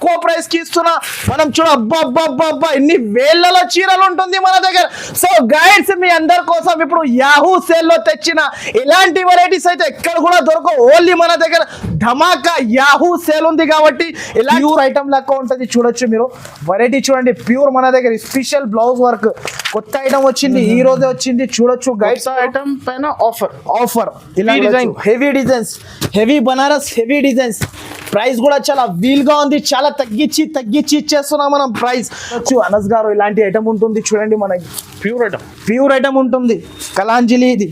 తక్కువ ప్రైస్ కి ఇస్తున్నా. మనం చూడ అబ్బా ఎన్ని వేలలో చీరలు ఉంటుంది మన దగ్గర. సో గైడ్స్ మీ అందరి కోసం ఇప్పుడు యాహూ సేల్ లో తెచ్చిన ఇలాంటి వెరైటీస్ అయితే ఎక్కడ కూడా దొరకవు. ఓన్లీ మన దగ్గర ధమాకా యాహూ సేల్ ఉంది కాబట్టి ఇలా ప్యూర్ ఐటమ్ లెక్క ఉంటుంది. చూడొచ్చు మీరు వెరైటీ చూడండి, ప్యూర్ మన దగ్గర స్పెషల్ బ్లౌజ్ వర్క్ కొత్త ఐటమ్ వచ్చింది, ఈ రోజే వచ్చింది. చూడొచ్చు గైడ్స్ ఐటమ్ పైన ఆఫర్ ఇలా design, heavy designs, heavy Banaras, heavy designs. Price కూడా చాలా వీల్ గా ఉంది, చాలా తగ్గించి ఇచ్చేస్తున్నాం మనం ప్రైస్. అనస్ గారు ఇలాంటి ఐటమ్ ఉంటుంది చూడండి, మనకి ప్యూర్ ఐటమ్ ఉంటుంది. కలాంజలి ఇది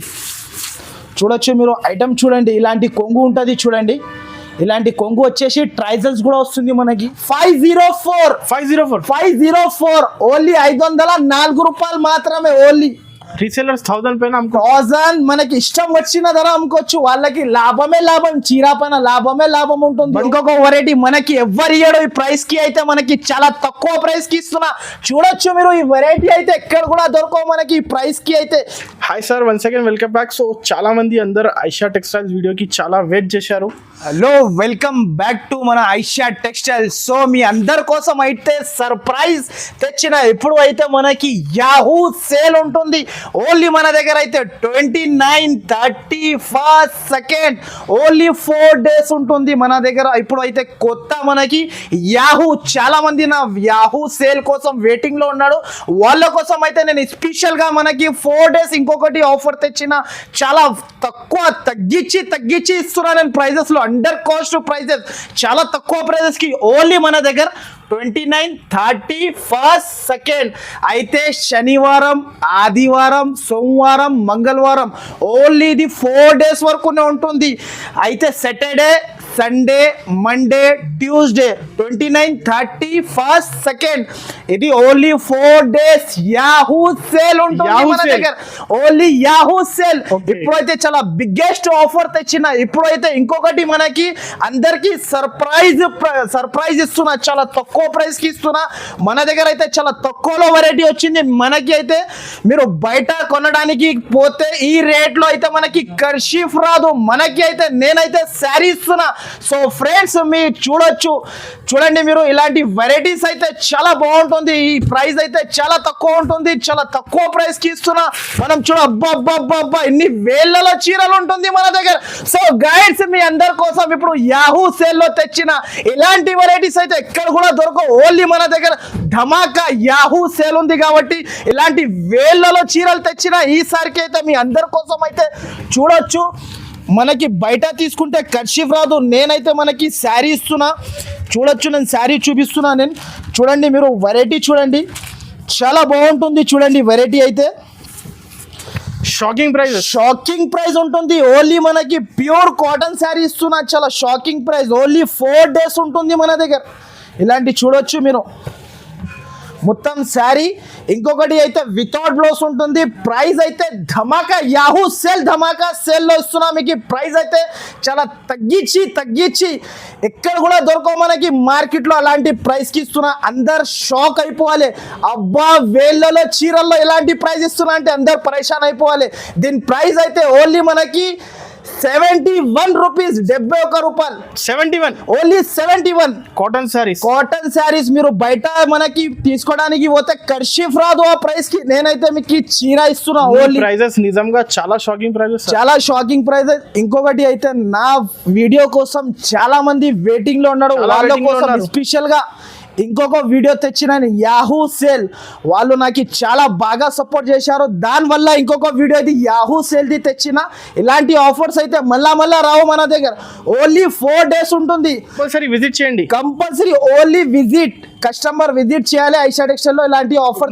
చూడొచ్చు మీరు, ఐటమ్ చూడండి. ఇలాంటి కొంగు ఉంటుంది చూడండి, ఇలాంటి కొంగు వచ్చేసి ట్రైజల్స్ కూడా వస్తుంది మనకి. 504 ఓన్లీ 504 రూపాయలు మాత్రమే. ఓన్లీ రీసేలర్స్ 1000 పైన 1000 మనకి ఇష్టం వచ్చిన ధర అమ్ముకోవచ్చు. వాళ్ళకి లాభమే లాభం, చీరా పైన లాభమే లాభం ఉంటుంది. ఇంకొక వెరైటీ మనకి ఎవరు ఇయ్యడు ఈ ప్రైస్ కి, అయితే మనకి చాలా తక్కువ ప్రైస్ కి ఇస్తున్నా. చూడొచ్చు మీరు ఈ వెరైటీ అయితే ఎక్కడ కూడా దొరకవు మనకి ఈ ప్రైస్ కి అయితే. Hi sir, once again welcome back. So చాలా మంది అందరు ఐషా టెక్స్టైల్స్ వీడియోకి చాలా వెయిట్ చేశారు. హలో, వెల్కమ్ బ్యాక్ టు మన ఐషా టెక్స్టైల్స్. సో మీ అందరి కోసం అయితే సర్ప్రైజ్ తెచ్చిన. ఇప్పుడు అయితే మనకి యాహూ సేల్ ఉంటుంది. ఓన్లీ మన దగ్గర అయితే 29, 31st, 2nd ఓన్లీ 4 days ఉంటుంది మన దగ్గర. ఇప్పుడు అయితే కొత్త మనకి యాహూ, చాలా మంది నా యాహూ సేల్ కోసం వెయిటింగ్ లో ఉన్నాడు. వాళ్ళ కోసం అయితే నేను స్పెషల్ గా మనకి 4 days ఇంకొకటి ఆఫర్ తెచ్చిన. చాలా తక్కువ తగ్గించి ఇస్తున్నా నేను ప్రైజెస్ లో. అండర్ కాస్ట్ ప్రైజెస్, చాలా తక్కువ ప్రైజెస్ కి ఓన్లీ మన దగ్గర 29, 31st, 2nd అయితే శనివారం, ఆదివారం, సోమవారం, మంగళవారం ఓన్లీ ఇది 4 days వరకునే ఉంటుంది. అయితే Saturday, Sunday, Monday, Tuesday 29, 31st, 2nd ఇది ఓన్లీ 4 days యాహూ సేల్ ఉంటుంది మన దగ్గర. Only Yahoo sale. ఇప్పుడైతే చాలా బిగ్గెస్ట్ ఆఫర్ తెచ్చిన. ఇప్పుడైతే ఇంకొకటి మనకి అందరికి సర్ప్రైజ్ ఇస్తున్నా. చాలా తక్కువ ప్రైస్ కి ఇస్తున్నా. మన దగ్గర అయితే చాలా తక్కువలో వెరైటీ వచ్చింది మనకి. అయితే మీరు బయట కొనడానికి పోతే ఈ రేట్ లో అయితే మనకి కర్షీఫ్ రాదు. మనకి అయితే నేనైతే శారీ ఇస్తున్నా. సో ఫ్రెండ్స్ మీరు చూడండి మీరు, ఇలాంటి వెరైటీస్ అయితే చాలా బాగుంటుంది. ఈ ప్రైస్ అయితే చాలా తక్కువ ఉంటుంది, చాలా తక్కువ ప్రైస్ కి ఇస్తున్నా. మనం అబ్బా ఎన్ని వేలలో చీరలు ఉంటుంది మన దగ్గర. సో గైడ్స్ మీ అందరి కోసం ఇప్పుడు యాహూ సేల్ లో తెచ్చిన ఇలాంటి వెరైటీస్ అయితే ఎక్కడ కూడా దొరకవు. ఓన్లీ మన దగ్గర ధమాకా యాహూ సేల్ ఉంది కాబట్టి ఇలాంటి వేలలో చీరలు తెచ్చిన. ఈసారికి అయితే మీ అందరి కోసం అయితే చూడొచ్చు. మనకి బయట తీసుకుంటే కర్షీఫ్ రాదు. నేనైతే మనకి శారీ ఇస్తున్నా. చూడొచ్చు, నేను శారీ చూపిస్తున్నా. నేను చూడండి మీరు వెరైటీ చూడండి, చాలా బాగుంటుంది. చూడండి వెరైటీ అయితే షాకింగ్ ప్రైస్ ఉంటుంది. ఓన్లీ మనకి ప్యూర్ కాటన్ శారీ ఇస్తున్నా. చాలా షాకింగ్ ప్రైస్. ఓన్లీ 4 days ఉంటుంది మన దగ్గర. ఇలాంటి చూడొచ్చు మీరు మొత్తం శారీ. ఇంకొకటి అయితే వితౌట్ బ్లౌజ్ ఉంటుంది. ప్రైస్ అయితే ధమాకా యాహూ సేల్, ధమాకా సేల్ లో ఇస్తున్నా. మీకు ప్రైస్ అయితే చాలా తగ్గించి ఎక్కడ కూడా దొరకవు మనకి మార్కెట్ లో. అలాంటి ప్రైస్ కి ఇస్తున్నా. అందరు షాక్ అయిపోవాలి. అబ్బా వేళ్ళలో చీరల్లో ఎలాంటి ప్రైస్ ఇస్తున్నా అంటే అందరు పరేషాన్ అయిపోవాలి. దీని ప్రైస్ అయితే ఓన్లీ మనకి 71 రూపీస్, 71 రూపాయలు. 71 ఓన్లీ 71 కాటన్ శారీస్. మీరు బయట మనకి తీసుకోవడానికి పోతే కర్షీఫ్ రాదు ఆ ప్రైస్ కి. నేనైతే మీకు చీర ఇస్తున్నా. ఓన్లీ ప్రైజెస్ నిజంగా చాలా షాకింగ్ ప్రైజెస్. ఇంకొకటి అయితే నా వీడియో కోసం చాలా మంది వెయిటింగ్ లో ఉన్నాడు. వాళ్ళ కోసం స్పెషల్ గా ఇంకొక వీడియో తెచ్చిన యాహూ సేల్. వాళ్ళు నాకు చాలా బాగా సపోర్ట్ చేశారు. దానివల్ల ఇంకొక వీడియో అయితే యాహూ సేల్ది తెచ్చిన. ఇలాంటి ఆఫర్స్ అయితే మళ్ళా రావు మన దగ్గర. ఓన్లీ 4 days ఉంటుంది. విజిట్ చేయండి కంపల్సరీ. ఓన్లీ కస్టమర్ విజిట్ చేయాలి ఐషా టెక్స్టైల్ లో. ఇలాంటి ఆఫర్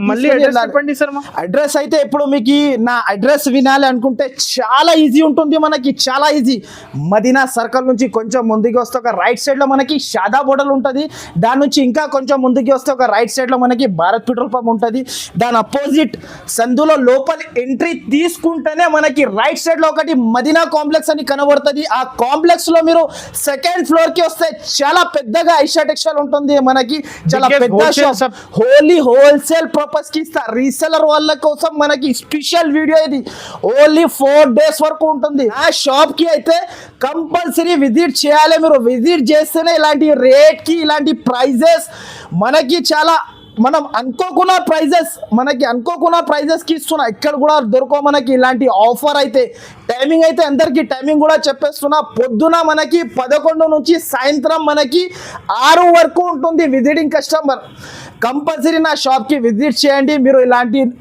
చెప్పండి సార్. అడ్రస్ అయితే ఇప్పుడు మీకు నా అడ్రస్ వినాలి అనుకుంటే చాలా ఈజీ ఉంటుంది మనకి, చాలా ఈజీ. మదీనా సర్కిల్ నుంచి కొంచెం ముందుకు వస్తే ఒక రైట్ సైడ్ లో మనకి షాదా బోర్డర్ ఉంటుంది. దాని నుంచి ఇంకా కొంచెం ముందుకు వస్తే ఒక రైట్ సైడ్ లో మనకి భారత్ పెట్రోల్ పంప్ ఉంటుంది. దాని అపోజిట్ సందులో లోపలి ఎంట్రీ తీసుకుంటేనే మనకి రైట్ సైడ్ లో ఒకటి మదీనా కాంప్లెక్స్ అని కనబడుతుంది. ఆ కాంప్లెక్స్ లో మీరు 2nd floor కి వస్తే చాలా పెద్దగా ఐషా టెక్స్టైల్ ఉంటుంది మనకి. చాలా Biggest పెద్ద wholesale షాప్, హోల్సేల్ పర్పస్ కి ఇస్తా. రీసెలర్ వాళ్ళ కోసం మనకి స్పెషల్ వీడియో ఇది. ఓన్లీ 4 days వరకు ఉంటుంది. ఆ షాప్ కి అయితే కంపల్సరీ విజిట్ చేయాలి. మీరు విజిట్ చేస్తేనే ఇలాంటి రేట్ కి ఇలాంటి ప్రైజెస్ మనకి చాలా మనం అనుకోకున్న ప్రైజెస్ కి ఇస్తున్నా. ఇక్కడ కూడా దొరకవు మనకి ఇలాంటి ఆఫర్. అయితే టైమింగ్ అయితే అందరికి టైమింగ్ కూడా చెప్పేస్తున్నా. పొద్దున మనకి 11 నుంచి సాయంత్రం మనకి 6 వరకు ఉంటుంది. విజిటింగ్ కస్టమర్ కంపల్సరీ నా షాప్కి విజిట్ చేయండి. మీరు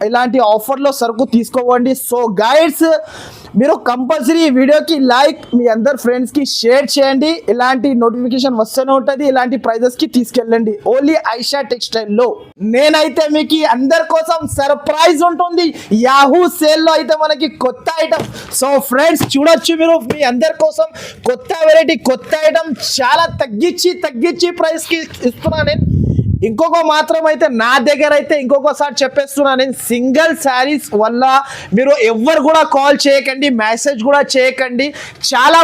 ఇలాంటి ఆఫర్లో సరుకు తీసుకోవండి. సో గైడ్స్, మీరు కంపల్సరీ ఈ వీడియోకి లైక్, మీ అందరు ఫ్రెండ్స్కి షేర్ చేయండి. ఇలాంటి నోటిఫికేషన్ వస్తూనే ఉంటుంది. ఇలాంటి ప్రైజెస్కి తీసుకెళ్ళండి. ఓన్లీ ఐషా టెక్స్టైల్లో నేనైతే మీకు అందరి కోసం సర్ప్రైజ్ ఉంటుంది. యాహూ సేల్లో అయితే మనకి కొత్త ఐటమ్. సో ఫ్రెండ్స్ చూడొచ్చు, మీరు మీ అందరి కోసం కొత్త వెరైటీ, కొత్త ఐటమ్ చాలా తగ్గించి ప్రైస్కి ఇస్తున్నా నేను. ఇంకొక మాత్రం అయితే నా దగ్గర అయితే ఇంకొకసారి చెప్పేస్తున్నా నేను, సింగిల్ శారీస్ వల్ల మీరు ఎవ్వరు కూడా కాల్ చేయకండి, మెసేజ్ కూడా చేయకండి. చాలా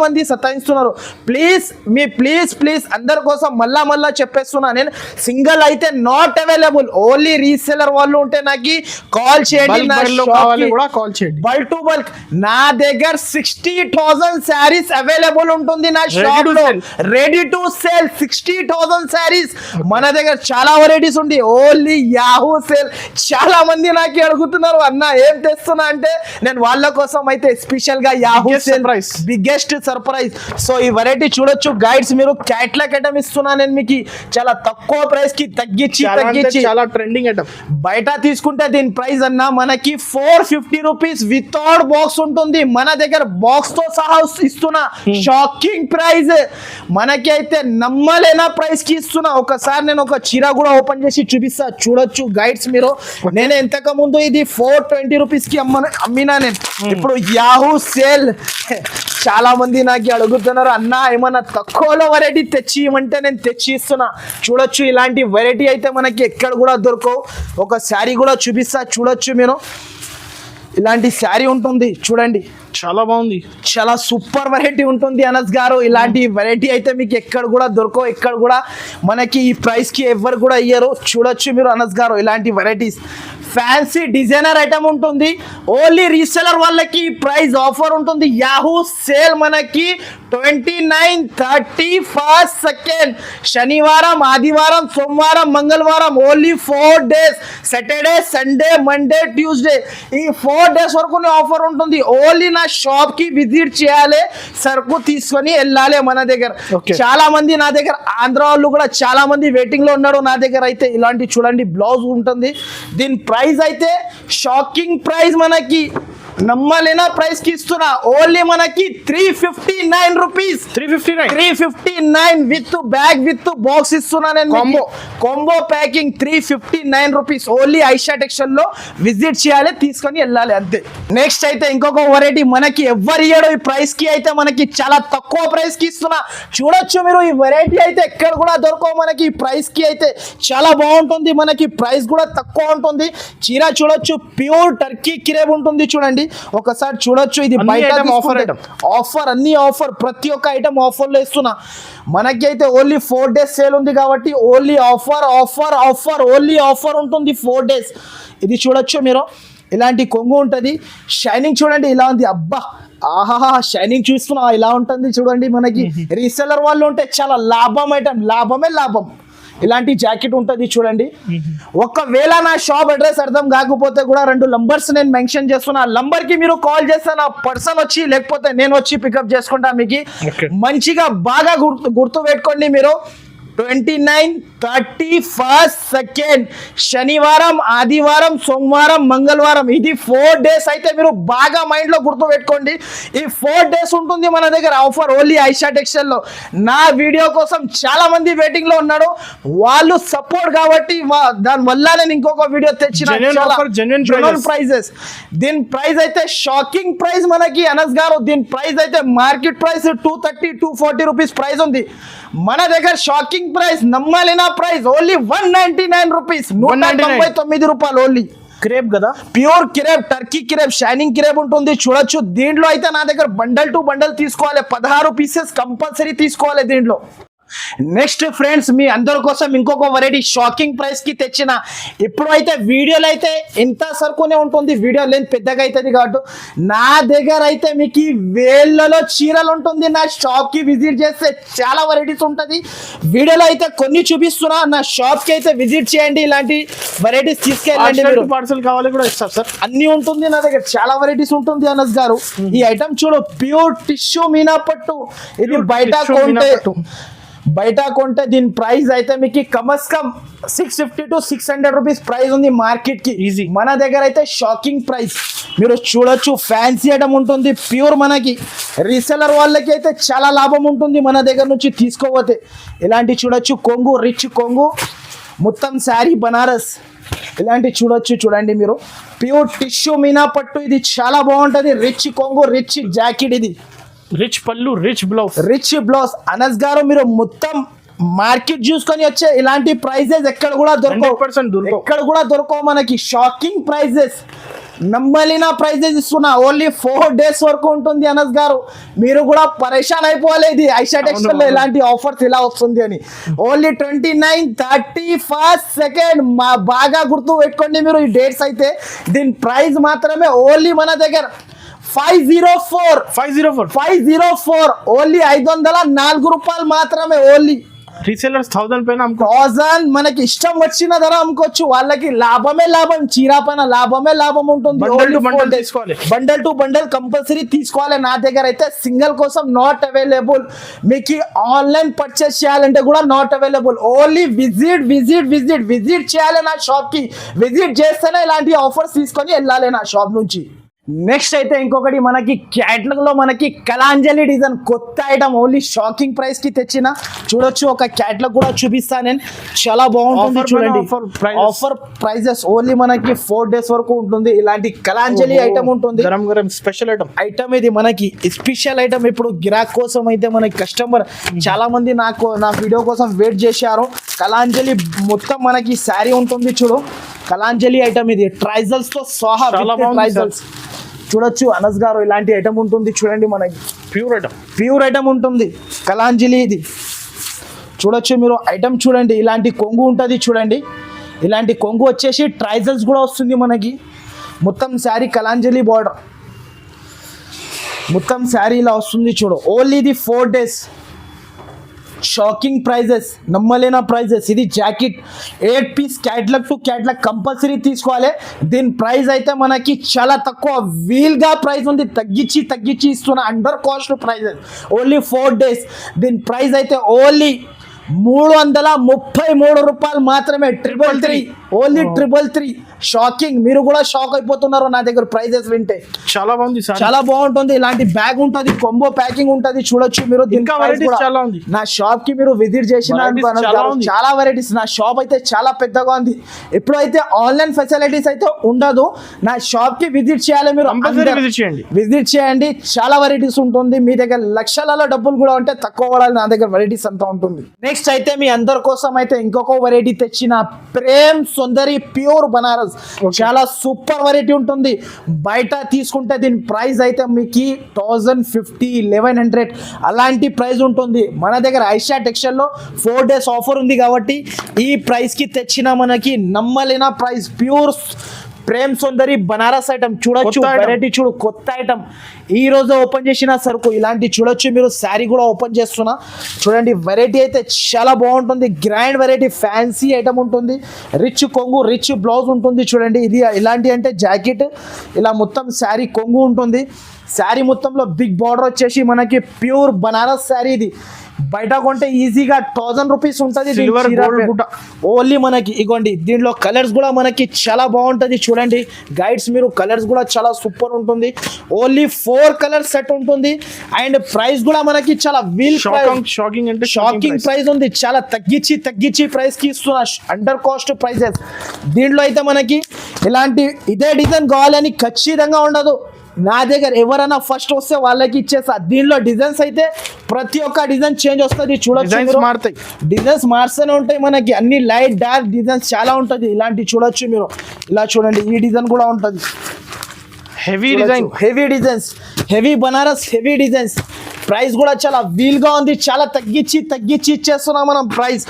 మంది సతాయిస్తున్నారు. ప్లీజ్ అందరి కోసం మళ్ళా చెప్పేస్తున్నా నేను, సింగిల్ అయితే నాట్ అవైలబుల్. ఓన్లీ రీసెలర్ వాళ్ళు ఉంటే నాకు కాల్ చేయండి. బల్క్ టు బల్క్ నా దగ్గర 60,000 శారీస్ అవైలబుల్ ఉంటుంది నా షాప్ లో. రెడీ టు సేల్ 60,000 శారీస్ మన దగ్గర. చాలా వెరైటీస్ ఉంది. Only Yahoo sale. చాలా మంది నాకు అడుగుతున్నారు, అన్న ఏం తెస్తున్నా అంటే, నేను వాళ్ళ కోసం అయితే స్పెషల్ గా Yahoo sale biggest surprise. So ఈ వెరైటీ చూడొచ్చు గైడ్స్, మీరు క్యాట్లాగ్ ఐటమ్ ఇస్తున్నా నేను మీకు చాలా తక్కువ ప్రైస్ కి తగ్గించి చాలా ట్రెండింగ్ ఐటమ్. బయట తీసుకుంటే దీని ప్రైస్ అన్న మనకి 450 రూపీస్ వితౌట్ బాక్స్ ఉంటుంది. మన దగ్గర బాక్స్ తో సహా ఇస్తున్నా. షాకింగ్ ప్రైస్, మనకి అయితే నమ్మలేనా ప్రైస్ కి ఇస్తున్నా. ఒకసారి నేను ఒక చీర కూడా ఓపెన్ చేసి చూపిస్తా. చూడొచ్చు గైడ్స్ మీరు, నేను ఇంతకు ముందు ఇది 420 రూపీస్ కి అమ్మినా నేను. ఇప్పుడు యాహూ సేల్ చాలా మంది నాకు అడుగుతున్నారు, అన్న ఏమన్నా తక్కువలో వెరైటీ తెచ్చి ఇవ్వమంటే నేను తెచ్చి ఇస్తున్నా. చూడొచ్చు, ఇలాంటి వెరైటీ అయితే మనకి ఎక్కడ కూడా దొరకవు. ఒక శారీ కూడా చూపిస్తా. చూడొచ్చు మీరు, ఇలాంటి శారీ ఉంటుంది చూడండి, చాలా బాగుంది. చాలా సూపర్ వెరైటీ ఉంటుంది అనస్ గారు. ఇలాంటి వెరైటీ అయితే మీకు ఎక్కడ కూడా దొరకవు. ఎక్కడ కూడా మనకి ఈ ప్రైస్ కి ఎవరు కూడా ఇయ్యరు. చూడొచ్చు మీరు అనస్ గారు, ఇలాంటి వెరైటీస్ ఫ్యాన్సీ డిజైనర్ ఐటమ్ ఉంటుంది. ఓన్లీ రీసెలర్ వాళ్ళకి ప్రైస్ ఆఫర్ ఉంటుంది. యాహూ సేల్ మనకి 29, 30, 1st, 2nd శనివారం, ఆదివారం, సోమవారం, మంగళవారం. Only 4 days, Saturday, Sunday, Monday, Tuesday. ఈ 4 days వరకు ఆఫర్ ఉంటుంది. ఓన్లీ నా షాప్ కి విజిట్ చేయాలి, సరుకు తీసుకొని వెళ్ళాలి. మన దగ్గర చాలా మంది, నా దగ్గర ఆంధ్ర వాళ్ళు కూడా చాలా మంది వెయిటింగ్ లో ఉన్నారు. నా దగ్గర అయితే ఇలాంటి చూడండి బ్లౌజ్ ఉంటుంది. దీని ప్రైస్ అయితే షాకింగ్ ప్రైస్, మనకి నమ్మలేనా ప్రైస్ కి ఇస్తున్నా. ఓన్లీ మనకి 359 rupees. 359 with bag with box ఇస్తున్నా నేను. Combo packing 359 rupees. Only Aisha textile లో విజిట్ చేయాలి, తీసుకొని వెళ్ళాలి అంతే. నెక్స్ట్ అయితే ఇంకొక వెరైటీ మనకి ఎవరు ఇయ్యడు ఈ ప్రైస్ కి, అయితే మనకి చాలా తక్కువ ప్రైస్ కి ఇస్తున్నా. చూడొచ్చు మీరు, ఈ వెరైటీ అయితే ఎక్కడ కూడా దొరకవు మనకి. ఈ ప్రైస్ కి అయితే చాలా బాగుంటుంది. మనకి ప్రైస్ కూడా తక్కువ ఉంటుంది. చీర చూడొచ్చు, ప్యూర్ టర్కీ క్రేప్ ఉంటుంది. చూడండి ఒకసారి చూడొచ్చు, ఇది బయట ఆఫర్, అన్ని ఆఫర్, ప్రతి ఒక్క ఐటమ్ ఆఫర్ లో ఇస్తున్నా. మనకి అయితే ఓన్లీ 4 days సేల్ ఉంది కాబట్టి ఓన్లీ ఆఫర్ ఓన్లీ ఆఫర్ ఉంటుంది 4 days. ఇది చూడొచ్చు మీరు, ఇలాంటి కొంగు ఉంటుంది. షైనింగ్ చూడండి ఇలా ఉంది. అబ్బా ఆహా, షైనింగ్ చూస్తున్నా ఇలా ఉంటుంది చూడండి. మనకి రీసెలర్ వాళ్ళు ఉంటే చాలా లాభం ఐటమ్, లాభమే లాభం. ఇలాంటి జాకెట్ ఉంటుంది చూడండి. ఒకవేళ నా షాప్ అడ్రస్ అర్థం కాకపోతే కూడా 2 నంబర్స్ నేను మెన్షన్ చేస్తున్నా. నంబర్ కి మీరు కాల్ చేస్తే నా పర్సన్ వచ్చి, లేకపోతే నేను వచ్చి పికప్ చేసుకుంటా. మీకు మంచిగా బాగా గుర్తు పెట్టుకోండి మీరు. 29, 30, 1st, 2nd శనివారం, ఆదివారం, సోమవారం, మంగళవారం. ఇది 4 days అయితే మీరు బాగా మైండ్ లో గుర్తు పెట్టుకోండి. ఈ 4 days ఉంటుంది మన దగ్గర ఆఫర్ ఓన్లీ ఐషా టెక్స్టైల్ లో. నా వీడియో కోసం చాలా మంది వెయిటింగ్ లో ఉన్నాడు, వాళ్ళు సపోర్ట్ కాబట్టి దాని వల్ల నేను ఇంకొక వీడియో తెచ్చిన. Genuine prices. దీని ప్రైస్ అయితే షాకింగ్ ప్రైస్ మనకి అనస్ గారు. దీని ప్రైస్ అయితే మార్కెట్ ప్రైస్ 230, 240 రూపీస్ ప్రైస్ ఉంది. మన దగ్గర షాకింగ్ ప్రైస్, నమ్మలేనా ప్రైస్ ఓన్లీ 199 రూపీస్. 199 రూపాయలు ఓన్లీ. క్రేప్ కదా, pure crepe, Turkey crepe, shining crepe ఉంటుంది. చూడొచ్చు, దీంట్లో అయితే నా దగ్గర బండల్ టు బండల్ తీసుకోవాలి. 16 పీసెస్ కంపల్సరీ తీసుకోవాలి దీంట్లో. నెక్స్ట్ ఫ్రెండ్స్ మీ అందరి కోసం ఇంకొక వెరైటీ షాకింగ్ ప్రైస్ కి తెచ్చిన. ఇప్పుడు అయితే వీడియోలో అయితే ఇంత సరుకునే ఉంటుంది, వీడియో లెంత్ పెద్దగా అవుతుంది కాబట్టి నా దగ్గర అయితే మీకు ఈ వేళ్ళలో చీరలు ఉంటుంది. నా షాప్ కి విజిట్ చేస్తే చాలా వెరైటీస్ ఉంటుంది. వీడియోలో అయితే కొన్ని చూపిస్తున్నా, నా షాప్ కి అయితే విజిట్ చేయండి, ఇలాంటి వెరైటీస్ తీసుకెళ్ళండి. మీరు పార్సల్ కావాలి కూడా ఇస్తారు సార్, అన్ని ఉంటుంది నా దగ్గర, చాలా వెరైటీస్ ఉంటుంది. అనస్ గారు ఈ ఐటమ్ చూడు, ప్యూర్ టిష్యూ మీనా పట్టు. ఇది బయట కొంటే దీని ప్రైస్ అయితే మీకు కమస్ కమ్ 650 to 600 రూపీస్ ప్రైస్ ఉంది మార్కెట్ కి. ఈజీ. మన దగ్గర అయితే షాకింగ్ ప్రైస్ మీరు చూడొచ్చు. ఫ్యాన్సీ ఐటమ్ ఉంటుంది ప్యూర్. మనకి రీసెలర్ వాళ్ళకి అయితే చాలా లాభం ఉంటుంది మన దగ్గర నుంచి తీసుకోపోతే. ఇలాంటి చూడొచ్చు, కొంగు, రిచ్ కొంగు, మొత్తం శారీ బనారస్ ఇలాంటి చూడొచ్చు. చూడండి మీరు, ప్యూర్ టిష్యూ మీనా పట్టు. ఇది చాలా బాగుంటుంది. రిచ్ కొంగు, రిచ్ జాకెట్, ఇది రిచ్ పళ్ళు, రిచ్ బ్లౌజ్. అనస్ గారు మీరు మొత్తం మార్కెట్ చూసుకొని వచ్చే ఇలాంటి ప్రైజెస్ ఎక్కడ కూడా దొరకవు మనకి. షాకింగ్ ప్రైజెస్, నమ్మలేని ప్రైజెస్ ఇస్తున్నా. ఓన్లీ 4 days వరకు ఉంటుంది. అనస్ గారు మీరు కూడా పరేషాన్ అయిపోలేదు ఐషా టెక్స్టైల్ లో ఇలాంటి ఆఫర్స్ ఇలా వస్తుంది అని. ఓన్లీ 29, 31st, 2nd బాగా గుర్తు పెట్టుకోండి మీరు ఈ డేట్స్ అయితే. దీని ప్రైస్ మాత్రమే ఓన్లీ మన దగ్గర 504 ఓన్లీ 504 రూపాయలు మాత్రమే. ఓన్లీ రీసెలర్స్ 1000 పైన 1000 మనకి ఇష్టం వచ్చిన ధర అమ్ముకోవచ్చు. వాళ్ళకి లాభమే లాభం, చీరా పైన లాభమే లాభం ఉంటుంది. బండల్ టు బండల్ కంపల్సరీ తీసుకోవాలి. నా దగ్గర అయితే సింగిల్ కోసం నాట్ అవైలబుల్. మీకు ఆన్లైన్ పర్చేస్ చేయాలంటే కూడా నాట్ అవైలబుల్. ఓన్లీ విజిట్ చేయాలి నా షాప్ కి. విజిట్ చేస్తేనే ఇలాంటి ఆఫర్స్ తీసుకొని వెళ్ళాలి నా షాప్ నుంచి. నెక్స్ట్ అయితే ఇంకొకటి మనకి క్యాటలాగ్ లో మనకి కలాంజలి డిజైన్ కొత్త ఐటమ్ ఓన్లీ షాకింగ్ ప్రైస్ కి తెచ్చిన. చూడొచ్చు, ఒక క్యాటలాగ్ కూడా చూపిస్తాను నేను, చాలా బాగుంటుంది. చూడండి, ఆఫర్ ప్రైజెస్ ఓన్లీ మనకి 4 days వరకు ఉంటుంది. ఇలాంటి కలాంజలి ఐటమ్ ఉంటుంది. స్పెషల్ ఐటమ్ ఇది మనకి స్పెషల్ ఐటమ్. ఇప్పుడు గిరాక్ కోసం అయితే మనకి కస్టమర్ చాలా మంది నా వీడియో కోసం వెయిట్ చేశారు. కలాంజలి మొత్తం మనకి శారీ ఉంటుంది. చూడు, కలాంజలి ఐటమ్ ఇది ట్రైజల్స్ తో సహా. ట్రైజల్స్ చూడొచ్చు అనస్ గారు, ఇలాంటి ఐటమ్ ఉంటుంది. చూడండి, మనకి ప్యూర్ ఐటమ్ ఉంటుంది కలాంజలి. ఇది చూడొచ్చు మీరు, ఐటమ్ చూడండి. ఇలాంటి కొంగు ఉంటుంది. చూడండి, ఇలాంటి కొంగు వచ్చేసి ట్రైజల్స్ కూడా వస్తుంది మనకి. మొత్తం శారీ కలాంజలి బార్డర్, మొత్తం శారీ ఇలా వస్తుంది. చూడు, ఓన్లీ ఇది 4 days. షాకింగ్ ప్రైజెస్, నమ్మలేని ప్రైజెస్. ఇది jacket 8 piece catalogue to catalogue compulsory తీసుకోవాలి. దీని ప్రైస్ అయితే మనకి చాలా తక్కువ, వీల్గా ప్రైస్ ఉంది. తగ్గించి ఇస్తున్న under cost prices. Only 4 days. దీని ప్రైస్ అయితే ఓన్లీ 333 రూపాయలు మాత్రమే. 333, ఓన్లీ 333. షాకింగ్, మీరు కూడా షాక్ అయిపోతున్నారు నా దగ్గర ప్రైజెస్ వింటే. చాలా బాగుంది, చాలా బాగుంటుంది. ఇలాంటి బ్యాగ్ ఉంటుంది, కొంబో ప్యాకింగ్ ఉంటుంది. చూడొచ్చు మీరు. నా షాప్ కి మీరు విజిట్ చేసిన చాలా వెరైటీస్. నా షాప్ అయితే చాలా పెద్దగా ఉంది. ఎప్పుడైతే ఆన్లైన్ ఫెసిలిటీస్ అయితే ఉండదు. నా షాప్ కి విజిట్ చేయాలి మీరు, విజిట్ చేయండి. చాలా వెరైటీస్ ఉంటుంది. మీ దగ్గర లక్షలలో డబ్బులు కూడా ఉంటే తక్కువ పడాలి. నా దగ్గర వెరైటీస్ అంతా ఉంటుంది. నెక్స్ట్ అయితే మీ అందరి కోసం అయితే ఇంకొక వెరైటీ తెచ్చిన, ప్రేమ్ సుందరి ప్యూర్ బనారస్. చాలా సూపర్ వెరైటీ ఉంటుంది. బయట తీసుకుంటే దీని ప్రైస్ అయితే మీకు 1050, 1100 అలాంటి ప్రైస్ ఉంటుంది. మన దగ్గర ఐషా టెక్స్టైల్ లో 4 days ఆఫర్ ఉంది కాబట్టి ఈ ప్రైస్ కి తెచ్చిన మనకి నమ్మలేని ప్రైస్. ప్యూర్ ప్రేమ్ సుందరి బనారస్ ఐటమ్ చూడొచ్చు. వెరైటీ చూడు, కొత్త ఐటమ్ ఈ రోజు ఓపెన్ చేసిన సరుకు. ఇలాంటి చూడొచ్చు మీరు. శారీ కూడా ఓపెన్ చేస్తున్నా. చూడండి, వెరైటీ అయితే చాలా బాగుంటుంది. గ్రాండ్ వెరైటీ, ఫ్యాన్సీ ఐటమ్ ఉంటుంది. రిచ్ కొంగు, రిచ్ బ్లౌజ్ ఉంటుంది. చూడండి, ఇది ఇలాంటి అంటే జాకెట్ ఇలా మొత్తం శారీ కొంగు ఉంటుంది. శారీ మొత్తంలో బిగ్ బార్డర్ వచ్చేసి మనకి ప్యూర్ బనారస్ శారీ. ఇది బయట కొంటే ఈజీగా 1000 రూపీస్ ఉంటుంది. ఓన్లీ మనకి ఇగోండి. దీనిలో కలర్స్ కూడా మనకి చాలా బాగుంటుంది. చూడండి గైడ్స్, మీరు కలర్స్ కూడా చాలా సూపర్ ఉంటుంది. ఓన్లీ 4 కలర్ సెట్ ఉంటుంది. అండ్ ప్రైస్ కూడా మనకి చాలా షాకింగ్ ప్రైస్ ఉంది. చాలా తగ్గించి ప్రైస్ కి ఇస్తున్నా, అండర్ కాస్ట్ ప్రైజెస్. దీంట్లో అయితే మనకి ఇలాంటి ఇదే డిజైన్ కావాలని ఖచ్చితంగా ఉండదు. నా దగ్గర ఎవరైనా ఫస్ట్ వస్తే వాళ్ళకి ఇచ్చేస్తా. దీనిలో డిజైన్స్ అయితే ప్రతి ఒక్క డిజైన్ చేంజ్ వస్తుంది. చూడొచ్చు, డిజైన్స్ మారుస్తూనే ఉంటాయి మనకి. అన్ని లైట్ డార్క్ డిజైన్స్ చాలా ఉంటుంది. ఇలాంటి చూడొచ్చు మీరు. ఇలా చూడండి, ఈ డిజైన్ కూడా ఉంటుంది. Heavy designs, heavy Banaras, heavy designs. Price కూడా చాలా వీల్గా ఉంది, చాలా తగ్గించి ఇచ్చేస్తున్నాం మనం ప్రైస్.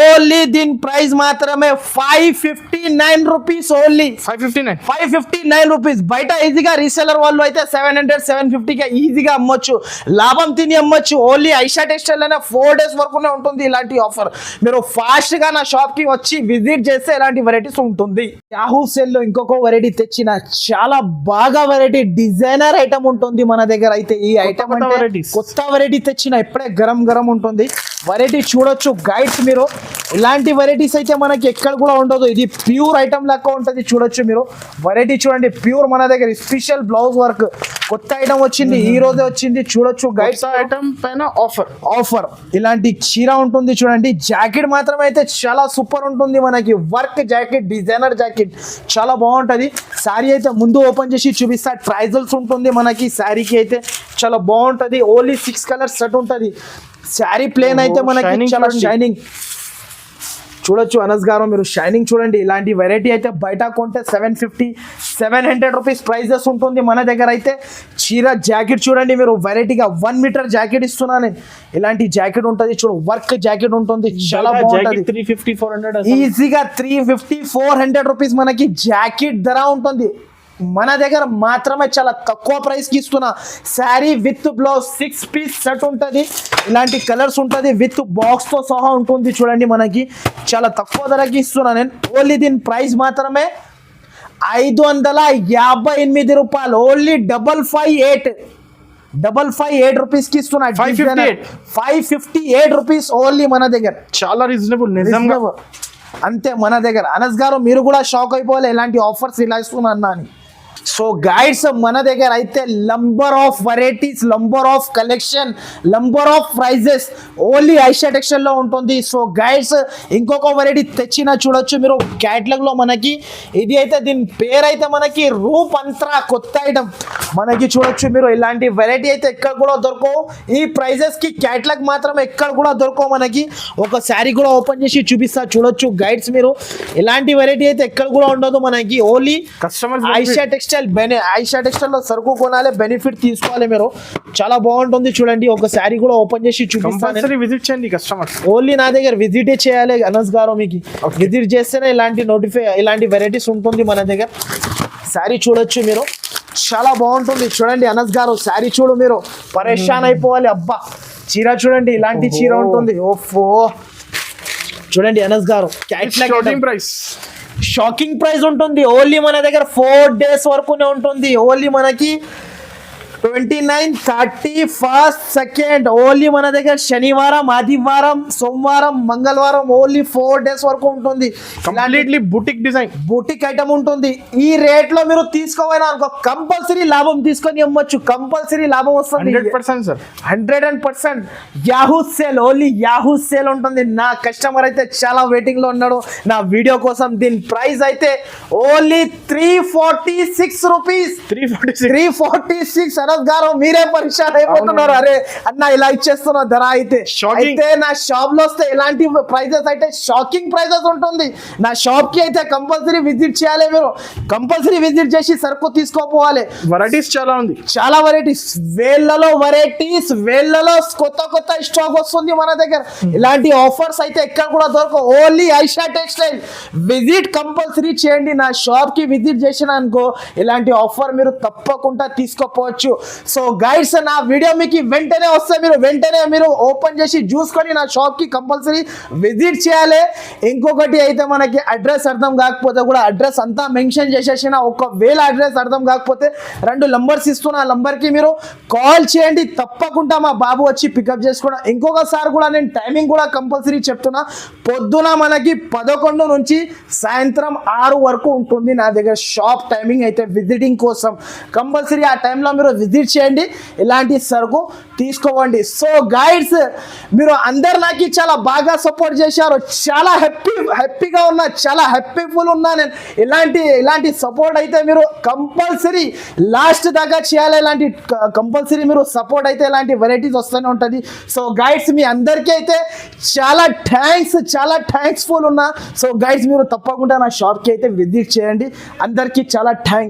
ఓన్లీ దీని ప్రైస్ మాత్రమే 559 రూపీస్. Only 559 rupees. బయట ఈజీగా రీసెలర్ వాళ్ళు అయితే 700-750కి ఈజీగా అమ్మొచ్చు, లాభం తిని అమ్మొచ్చు. ఓన్లీ ఐషా టెక్స్టైల్ అనే 4 days వరకునే ఉంటుంది ఇలాంటి ఆఫర్. మీరు ఫాస్ట్ గా నా షాప్ కి వచ్చి విజిట్ చేస్తే ఇలాంటి వెరైటీస్ ఉంటుంది. యాహూ సేల్ లో ఇంకొక వెరైటీ తెచ్చిన, చాలా బాగా వెరైటీ డిజైనర్ ఐటమ్ ఉంటుంది మన దగ్గర అయితే. ఈ ఐటమ్ కొత్త వెరైటీ తెచ్చిన, ఇప్పుడే గరం ఉంటుంది వెరైటీ. చూడొచ్చు గైడ్స్, మీరు ఇలాంటి వెరైటీస్ అయితే మనకి ఎక్కడ కూడా ఉండదు. ఇది ప్యూర్ ఐటమ్ లెక్క ఉంటుంది. చూడొచ్చు మీరు వెరైటీ, చూడండి ప్యూర్ మన దగ్గర. స్పెషల్ బ్లౌజ్ వర్క్ కొత్త ఐటమ్ వచ్చింది, ఈ రోజే వచ్చింది. చూడొచ్చు గైడ్స్, ఐటమ్ పైన ఆఫర్ ఇలాంటి చీర ఉంటుంది. చూడండి జాకెట్ మాత్రం అయితే చాలా సూపర్ ఉంటుంది మనకి. వర్క్ జాకెట్, డిజైనర్ జాకెట్ చాలా బాగుంటది. శారీ అయితే ముందు ఓపెన్ చేసి చూపిస్తా. ట్రైజల్స్ ఉంటుంది మనకి శారీకి అయితే, చాలా బాగుంటది. ఓన్లీ 6 కలర్స్ సెట్ ఉంటుంది. శారీ ప్లేన్ అయితే మనకి చాలా షైనింగ్. చూడొచ్చు అనస్ గారు, మీరు షైనింగ్ చూడండి. ఇలాంటి వెరైటీ అయితే బయట కొంటే 750-700 రూపీస్ ప్రైజెస్ ఉంటుంది. మన దగ్గర అయితే చీర జాకెట్ చూడండి మీరు, వెరైటీగా 1 మీటర్ జాకెట్ ఇస్తున్నా నేను. ఇలాంటి జాకెట్ ఉంటుంది, చూడు వర్క్ జాకెట్ ఉంటుంది, చాలా బాగుంటుంది. 350-400 ఈజీగా 350-400 రూపీస్ మనకి జాకెట్ ధర ఉంటుంది. మన దగ్గర మాత్రమే చాలా తక్కువ ప్రైస్కి ఇస్తున్నా. Sari with blouse 6 piece set ఉంటుంది. ఇలాంటి కలర్స్ ఉంటుంది, విత్ బాక్స్తో సహా ఉంటుంది. చూడండి మనకి చాలా తక్కువ ధరకి ఇస్తున్నా నేను. ఓన్లీ దీని ప్రైస్ మాత్రమే 558 రూపాయలు. ఓన్లీ 558 రూపీస్కి ఇస్తున్నా. 558 రూపీస్ ఓన్లీ మన దగ్గర. చాలా రీజనబుల్ నిజంగా. అంతే మన దగ్గర. అనస్ గారు మీరు కూడా షాక్ అయిపోవాలి, ఇలాంటి ఆఫర్స్ ఇలా ఇస్తున్నా అన్నా అని. సో గైడ్స్, మన దగ్గర అయితే number of varieties, number of collection, number of prices only Aisha textile లో ఉంటుంది. సో గైడ్స్, ఇంకొక వెరైటీ తెచ్చిన చూడొచ్చు మీరు క్యాటలాగ్ లో మనకి. ఇది అయితే దీని పేరు అయితే మనకి రూప్ అంత్రా, కొత్త ఐటమ్ మనకి. చూడొచ్చు మీరు ఇలాంటి వెరైటీ అయితే ఎక్కడ కూడా దొరకవు. ఈ ప్రైజెస్ కి క్యాటలాగ్ మాత్రం ఎక్కడ కూడా దొరకవు మనకి. ఒక శారీ కూడా ఓపెన్ చేసి చూపిస్తా. చూడొచ్చు గైడ్స్ మీరు, ఇలాంటి వెరైటీ అయితే ఎక్కడ కూడా ఉండదు మనకి. ఓన్లీ కస్టమర్ ఐషా టెక్స్టైల్ లో సరుకు కొనాలి, బెనిఫిట్ తీసుకోవాలి మీరు. చాలా బాగుంటుంది చూడండి. ఒక శారీ కూడా ఓపెన్ చేసి చూపిస్తాను. విజిట్ చేయండి కస్టమర్. ఓన్లీ నా దగ్గర విజిటే చేయాలి అనస్ గారు. మీకు విజిట్ చేస్తేనే ఇలాంటి వెరైటీస్ ఉంటుంది మన దగ్గర. శారీ చూడొచ్చు మీరు, చాలా బాగుంటుంది. చూడండి అనస్ గారు, శారీ చూడు మీరు, పరేషాన్ అయిపోవాలి. అబ్బా చీర చూడండి, ఇలాంటి చీర ఉంటుంది. ఓఫో చూడండి అనస్ గారు, షాకింగ్ ప్రైస్ ఉంటుంది. ఓన్లీ మన దగ్గర 4 days వరకునే ఉంటుంది. ఓన్లీ మనకి 29, 30, 1st, 2nd ఓన్లీ మన దగ్గర శనివారం, ఆదివారం, సోమవారం, మంగళవారం ఓన్లీ 4 days వరకు ఉంటుంది. కంప్లీట్లీ బుటిక్ ఐటమ్ ఉంటుంది. ఈ రేట్ లో మీరు తీసుకోవాలి అనుకో, కంపల్సరీ లాభం తీసుకొని అమ్మొచ్చు. కంపల్సరీ లాభం వస్తుంది 100% sir, 100%. Yahoo sale, only Yahoo sale ఉంటుంది. నా కస్టమర్ అయితే చాలా వెయిటింగ్ లో ఉన్నాడు నా వీడియో కోసం. దీని ప్రైస్ అయితే ఓన్లీ 346 రూపీస్. 346. అనస్ గారు మీరే పరిచయం అయిపోతున్నారు. అరే అన్న ఇలా ఇచ్చేస్తున్నా ధర అయితే. నా షాప్ లో వస్తే ఇలాంటి ప్రైజెస్ అయితే షాకింగ్ ప్రైజెస్ ఉంటుంది. నా షాప్ కి అయితే కంపల్సరీ విజిట్ చేయాలి మీరు. కంపల్సరీ విజిట్ చేసి సరుకు తీసుకోపోవాలి. వెరైటీస్ చాలా ఉంది, చాలా వెరైటీస్, వేళ్ళలో కొత్త స్టాక్ వస్తుంది మన దగ్గర. ఇలాంటి ఆఫర్స్ అయితే ఎక్కడ కూడా దొరకవు. Only Aisha textile. Visit compulsory చేయండి. నా షాప్ కి విజిట్ చేసిన అనుకో, ఇలాంటి ఆఫర్ మీరు తప్పకుండా తీసుకోపోవచ్చు. సో గైడ్స్, నా వీడియో మీకు వెంటనే వస్తే మీరు ఓపెన్ చేసి చూసుకొని నా షాప్ కి కంపల్సరీ విజిట్ చేయాలి. ఇంకొకటి అయితే మనకి అడ్రస్ అర్థం కాకపోతే కూడా అడ్రస్ అంతా మెన్షన్ చేసేసిన. ఒకవేళ అడ్రస్ అర్థం కాకపోతే 2 నంబర్స్ ఇస్తున్నా. ఆ నంబర్ కి మీరు కాల్ చేయండి, తప్పకుండా మా బాబు వచ్చి పికప్ చేసుకోవడం. ఇంకొకసారి కూడా నేను టైమింగ్ కూడా కంపల్సరీ చెప్తున్నా. పొద్దున మనకి 11 నుంచి సాయంత్రం 6 వరకు ఉంటుంది నా దగ్గర షాప్ టైమింగ్ అయితే. విజిటింగ్ కోసం కంపల్సరీ ఆ టైంలో మీరు విజిట్ చేయండి, ఇలాంటి సరుకు తీసుకోవండి. సో గైడ్స్, మీరు అందరు నాకు చాలా బాగా సపోర్ట్ చేశారు. చాలా హ్యాపీగా ఉన్నా, చాలా హ్యాపీఫుల్ ఉన్నా నేను. ఇలాంటి సపోర్ట్ అయితే మీరు కంపల్సరీ లాస్ట్ దాకా చేయాలి. ఇలాంటి కంపల్సరీ మీరు సపోర్ట్ అయితే ఇలాంటి వెరైటీస్ వస్తూనే ఉంటుంది. సో గైడ్స్, మీ అందరికీ అయితే చాలా థ్యాంక్స్ఫుల్ ఉన్నా. సో గైడ్స్, మీరు తప్పకుండా నా షాప్కి అయితే విజిట్ చేయండి. అందరికీ చాలా థ్యాంక్స్.